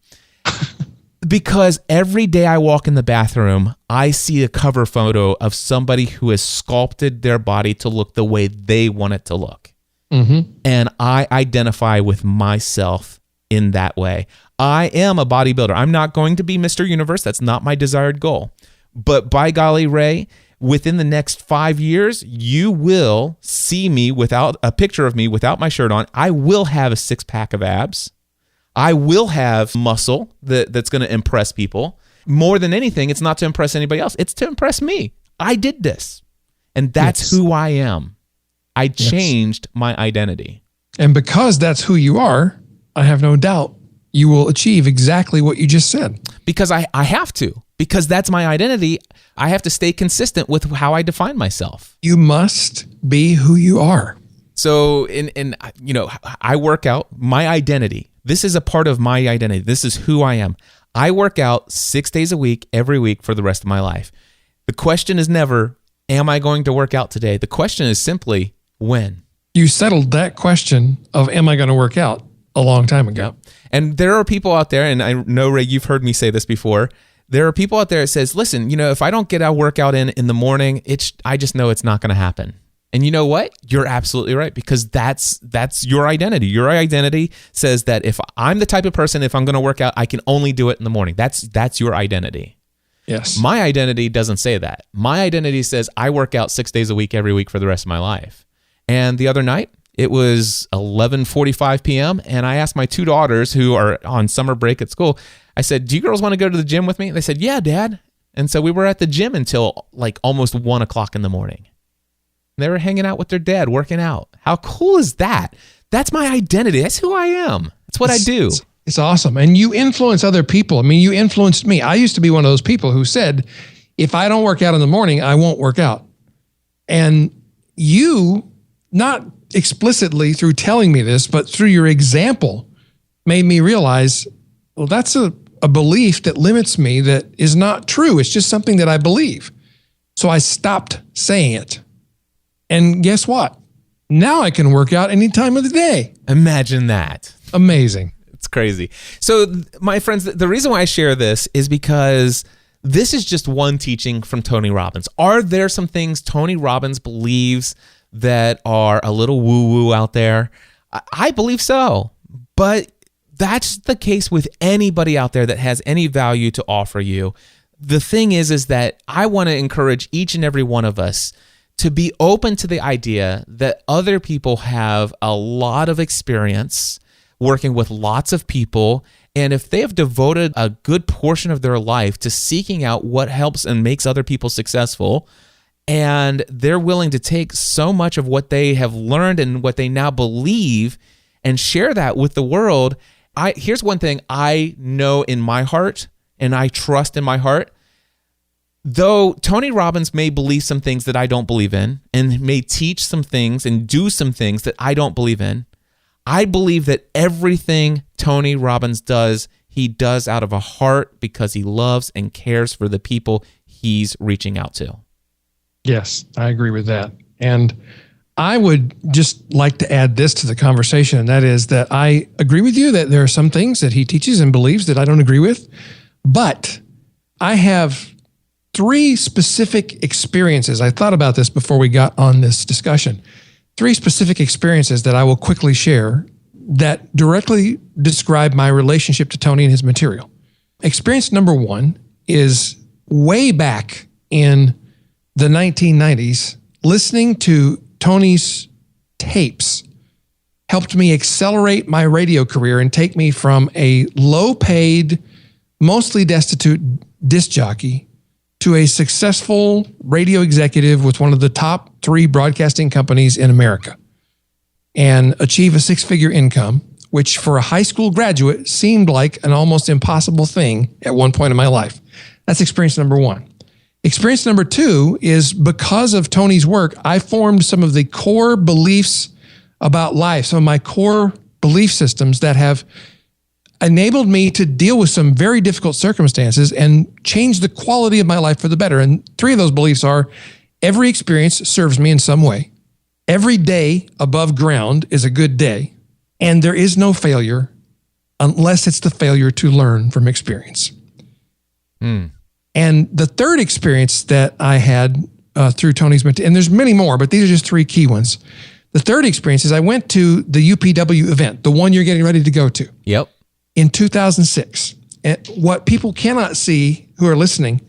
Because every day I walk in the bathroom, I see a cover photo of somebody who has sculpted their body to look the way they want it to look. Mm-hmm. And I identify with myself in that way. I am a bodybuilder. I'm not going to be Mr. Universe. That's not my desired goal. But by golly, Ray, within the next 5 years, you will see me without a picture of me without my shirt on. I will have a 6-pack of abs. I will have muscle that's going to impress people. More than anything, it's not to impress anybody else. It's to impress me. I did this. And that's who I am. I changed my identity. And because that's who you are, I have no doubt you will achieve exactly what you just said. Because I have to. Because that's my identity. I have to stay consistent with how I define myself. You must be who you are. So I work out my identity. This is a part of my identity. This is who I am. I work out 6 days a week, every week for the rest of my life. The question is never, am I going to work out today? The question is simply, when? You settled that question of, am I going to work out, a long time ago. Yep. And there are people out there, and I know, Ray, you've heard me say this before. There are people out there that says, listen, if I don't get a workout in the morning, I just know it's not going to happen. And you know what? You're absolutely right, because that's your identity. Your identity says that if I'm the type of person, if I'm going to work out, I can only do it in the morning. That's your identity. Yes. My identity doesn't say that. My identity says I work out 6 days a week, every week for the rest of my life. And the other night, it was 11:45 p.m. and I asked my 2 daughters who are on summer break at school, I said, do you girls want to go to the gym with me? They said, yeah, Dad. And so we were at the gym until like almost 1 o'clock in the morning. They were hanging out with their dad, working out. How cool is that? That's my identity. That's who I am. That's what I do. It's awesome. And you influence other people. I mean, you influenced me. I used to be one of those people who said, if I don't work out in the morning, I won't work out. And you, not explicitly through telling me this, but through your example, made me realize, well, that's a belief that limits me that is not true. It's just something that I believe. So I stopped saying it. And guess what? Now I can work out any time of the day. Imagine that. Amazing. It's crazy. So, my friends, the reason why I share this is because this is just one teaching from Tony Robbins. Are there some things Tony Robbins believes that are a little woo-woo out there? I believe so. But that's the case with anybody out there that has any value to offer you. The thing is that I want to encourage each and every one of us to be open to the idea that other people have a lot of experience working with lots of people. And if they have devoted a good portion of their life to seeking out what helps and makes other people successful, and they're willing to take so much of what they have learned and what they now believe and share that with the world, here's one thing I know in my heart and I trust in my heart. Though Tony Robbins may believe some things that I don't believe in and may teach some things and do some things that I don't believe in, I believe that everything Tony Robbins does, he does out of a heart because he loves and cares for the people he's reaching out to. Yes, I agree with that. And I would just like to add this to the conversation, and that is that I agree with you that there are some things that he teaches and believes that I don't agree with, but I have 3 specific experiences. I thought about this before we got on this discussion. 3 specific experiences that I will quickly share that directly describe my relationship to Tony and his material. Experience number 1 is way back in the 1990s, listening to Tony's tapes helped me accelerate my radio career and take me from a low-paid, mostly destitute disc jockey to a successful radio executive with one of the top 3 broadcasting companies in America and achieve a 6-figure income which for a high school graduate seemed like an almost impossible thing at one point in my life. That's experience number one. Experience number two is because of Tony's work, I formed some of the core beliefs about life, some of my core belief systems that have enabled me to deal with some very difficult circumstances and change the quality of my life for the better. And three of those beliefs are: every experience serves me in some way. Every day above ground is a good day. And there is no failure unless it's the failure to learn from experience. And the third experience that I had through Tony's mentor, and there's many more, but these are just three key ones. The third experience is I went to the UPW event, the one you're getting ready to go to. Yep. In 2006. And what people cannot see who are listening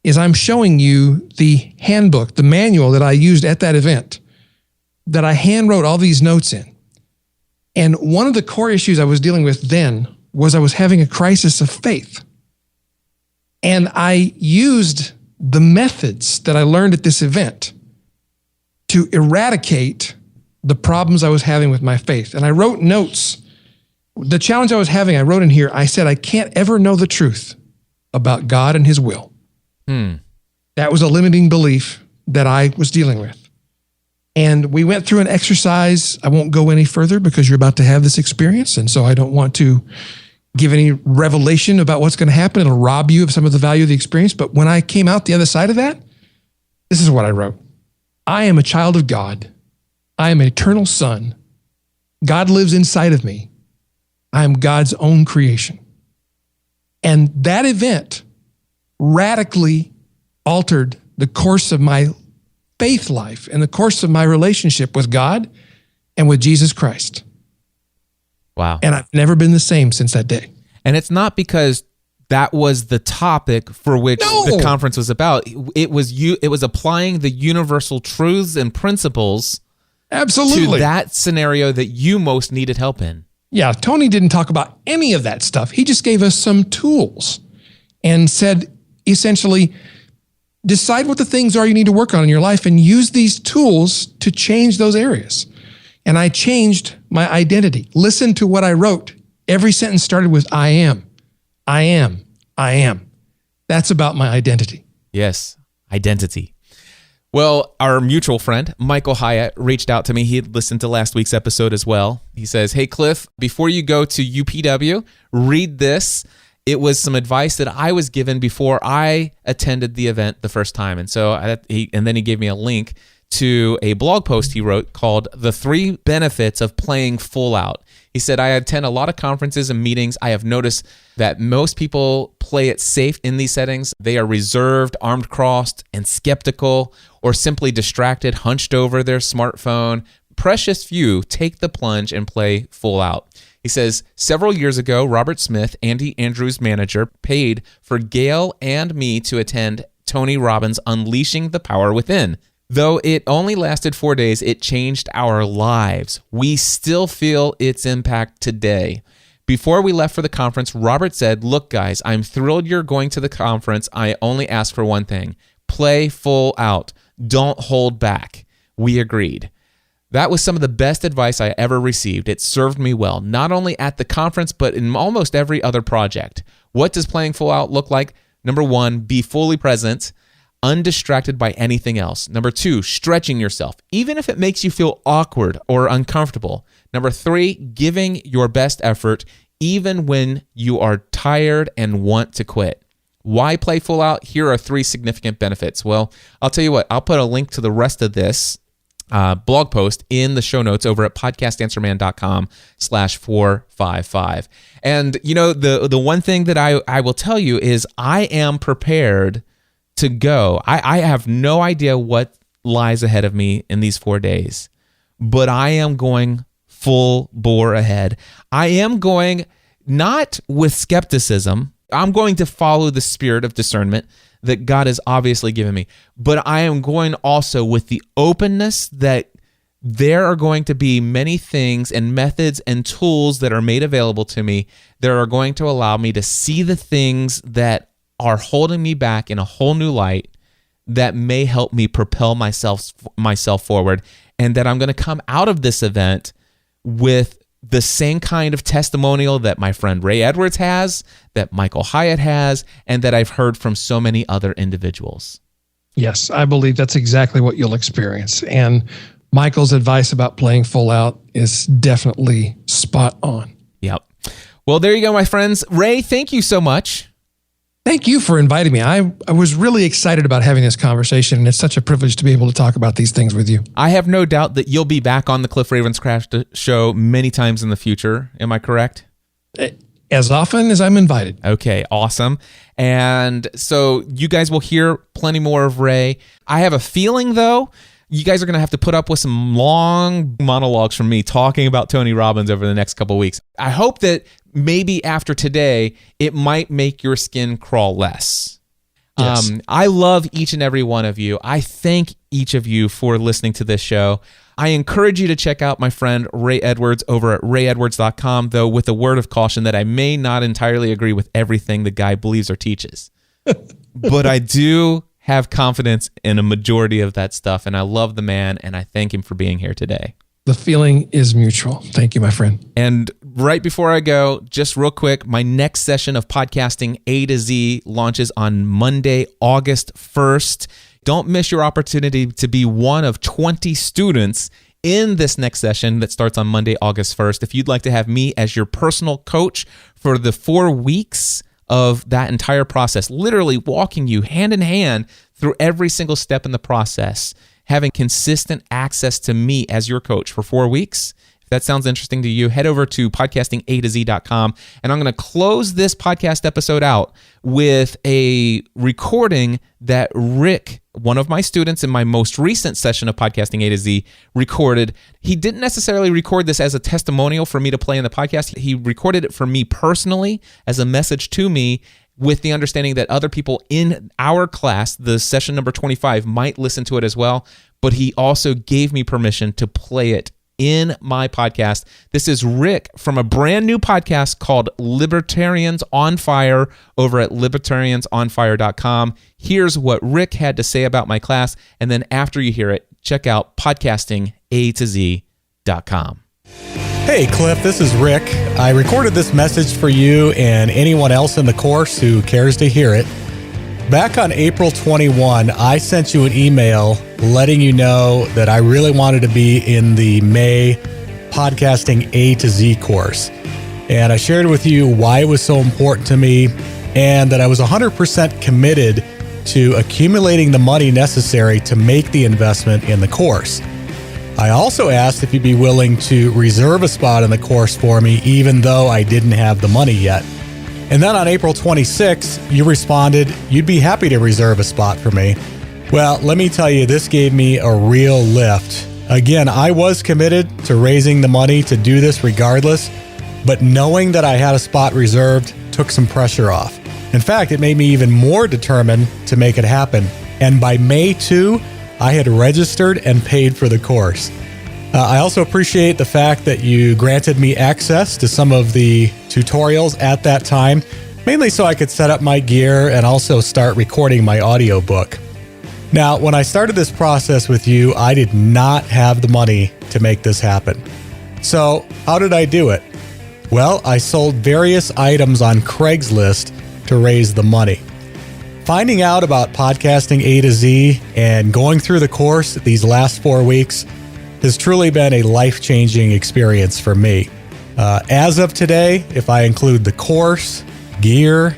is I'm showing you the handbook, the manual that I used at that event, that I hand wrote all these notes in. And one of the core issues I was dealing with then was I was having a crisis of faith. And I used the methods that I learned at this event to eradicate the problems I was having with my faith. And I wrote notes. The challenge I was having, I wrote in here, I said, I can't ever know the truth about God and his will. That was a limiting belief that I was dealing with. And we went through an exercise. I won't go any further because you're about to have this experience. And so I don't want to give any revelation about what's going to happen. It'll rob you of some of the value of the experience. But when I came out the other side of that, this is what I wrote. I am a child of God. I am an eternal son. God lives inside of me. I am God's own creation. And that event radically altered the course of my faith life and the course of my relationship with God and with Jesus Christ. Wow. And I've never been the same since that day. And it's not because that was the topic for which the conference was about. It was applying the universal truths and principles Absolutely. to that scenario that you most needed help in. Yeah, Tony didn't talk about any of that stuff. He just gave us some tools and said, essentially, decide what the things are you need to work on in your life and use these tools to change those areas. And I changed my identity. Listen to what I wrote. Every sentence started with I am, I am, I am. That's about my identity. Yes, identity. Well, our mutual friend, Michael Hyatt, reached out to me. He had listened to last week's episode as well. He says, hey, Cliff, before you go to UPW, read this. It was some advice that I was given before I attended the event the first time. And so, and then he gave me a link to a blog post he wrote called The 3 Benefits of Playing Full Out. He said, I attend a lot of conferences and meetings. I have noticed that most people play it safe in these settings. They are reserved, armed crossed, and skeptical, or simply distracted, hunched over their smartphone. Precious few take the plunge and play full out. He says, several years ago, Robert Smith, Andy Andrews' manager, paid for Gail and me to attend Tony Robbins' Unleashing the Power Within. Though it only lasted 4 days, it changed our lives. We still feel its impact today. Before we left for the conference, Robert said, look, guys, I'm thrilled you're going to the conference. I only ask for one thing. Play full out. Don't hold back. We agreed. That was some of the best advice I ever received. It served me well, not only at the conference, but in almost every other project. What does playing full out look like? Number 1, be fully present, undistracted by anything else. Number 2, stretching yourself, even if it makes you feel awkward or uncomfortable. Number 3, giving your best effort, even when you are tired and want to quit. Why play full out? Here are 3 significant benefits. Well, I'll tell you what, I'll put a link to the rest of this blog post in the show notes over at podcastanswerman.com/455. And you know, the one thing that I will tell you is I am prepared to go. I have no idea what lies ahead of me in these 4 days, but I am going full bore ahead. I am going not with skepticism. I'm going to follow the spirit of discernment that God has obviously given me, but I am going also with the openness that there are going to be many things and methods and tools that are made available to me that are going to allow me to see the things that are holding me back in a whole new light that may help me propel myself forward, and that I'm going to come out of this event with the same kind of testimonial that my friend Ray Edwards has, that Michael Hyatt has, and that I've heard from so many other individuals. Yes, I believe that's exactly what you'll experience. And Michael's advice about playing full out is definitely spot on. Yep. Well, there you go, my friends. Ray, thank you so much. Thank you for inviting me. I was really excited about having this conversation, and it's such a privilege to be able to talk about these things with you. I have no doubt that you'll be back on the Cliff Ravenscraft show many times in the future. Am I correct? As often as I'm invited. Okay, awesome. And so you guys will hear plenty more of Ray. I have a feeling, though, you guys are going to have to put up with some long monologues from me talking about Tony Robbins over the next couple of weeks. I hope that maybe after today, it might make your skin crawl less. Yes. I love each and every one of you. I thank each of you for listening to this show. I encourage you to check out my friend Ray Edwards over at rayedwards.com, though with a word of caution that I may not entirely agree with everything the guy believes or teaches. But I do have confidence in a majority of that stuff, and I love the man, and I thank him for being here today. The feeling is mutual. Thank you, my friend. And right before I go, just real quick, my next session of Podcasting A to Z launches on Monday, August 1st. Don't miss your opportunity to be one of 20 students in this next session that starts on Monday, August 1st. If you'd like to have me as your personal coach for the 4 weeks of that entire process, literally walking you hand in hand through every single step in the process, having consistent access to me as your coach for 4 weeks. If that sounds interesting to you, head over to podcastingatoz.com. And I'm going to close this podcast episode out with a recording that Rick, one of my students in my most recent session of Podcasting A to Z, recorded. He didn't necessarily record this as a testimonial for me to play in the podcast. He recorded it for me personally as a message to me, with the understanding that other people in our class, the session number 25, might listen to it as well. But he also gave me permission to play it in my podcast. This is Rick from a brand new podcast called Libertarians on Fire over at libertariansonfire.com. Here's what Rick had to say about my class. And then after you hear it, check out podcastingatoz.com. Hey Cliff, this is Rick. I recorded this message for you and anyone else in the course who cares to hear it. Back on April 21, I sent you an email letting you know that I really wanted to be in the May Podcasting A to Z course. And I shared with you why it was so important to me and that I was 100% committed to accumulating the money necessary to make the investment in the course. I also asked if you'd be willing to reserve a spot in the course for me, even though I didn't have the money yet. And then on April 26th, you responded you'd be happy to reserve a spot for me. Well, let me tell you, this gave me a real lift. Again, I was committed to raising the money to do this regardless, but knowing that I had a spot reserved took some pressure off. In fact, it made me even more determined to make it happen. And by May 2, I had registered and paid for the course. I also appreciate the fact that you granted me access to some of the tutorials at that time, mainly so I could set up my gear and also start recording my audiobook. Now, when I started this process with you, I did not have the money to make this happen. So, how did I do it? Well, I sold various items on Craigslist to raise the money. Finding out about Podcasting A to Z and going through the course these last 4 weeks has truly been a life-changing experience for me. As of today, if I include the course, gear,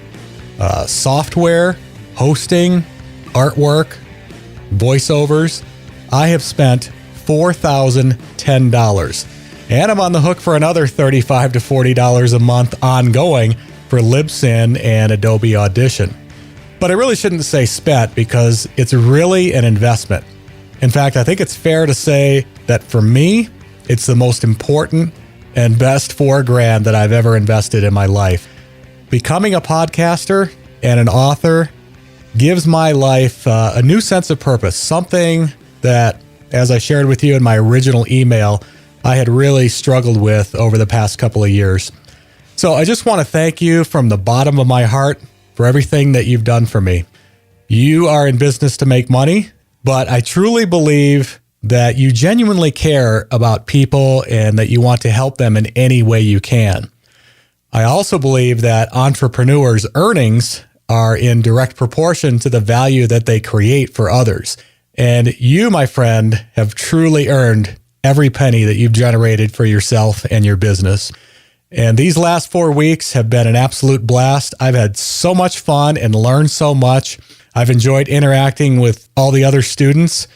software, hosting, artwork, voiceovers, I have spent $4,010. And I'm on the hook for another $35 to $40 a month ongoing for Libsyn and Adobe Audition. But I really shouldn't say spent because it's really an investment. In fact, I think it's fair to say that for me, it's the most important and best $4,000 that I've ever invested in my life. Becoming a podcaster and an author gives my life a new sense of purpose, something that, as I shared with you in my original email, I had really struggled with over the past couple of years. So I just want to thank you from the bottom of my heart for everything that you've done for me. You are in business to make money, but I truly believe that you genuinely care about people and that you want to help them in any way you can. I also believe that entrepreneurs' earnings are in direct proportion to the value that they create for others. And you, my friend, have truly earned every penny that you've generated for yourself and your business. And these last 4 weeks have been an absolute blast. I've had so much fun and learned so much. I've enjoyed interacting with all the other students.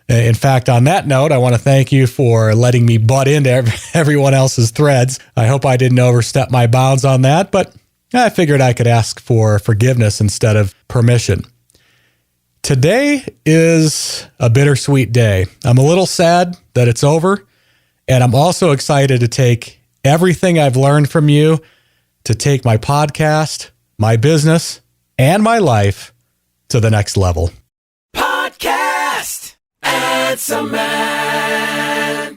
In fact, on that note, I want to thank you for letting me butt into everyone else's threads. I hope I didn't overstep my bounds on that, but I figured I could ask for forgiveness instead of permission. Today is a bittersweet day. I'm a little sad that it's over, and I'm also excited to take everything I've learned from you to take my podcast, my business, and my life to the next level. Podcast. Answer Man.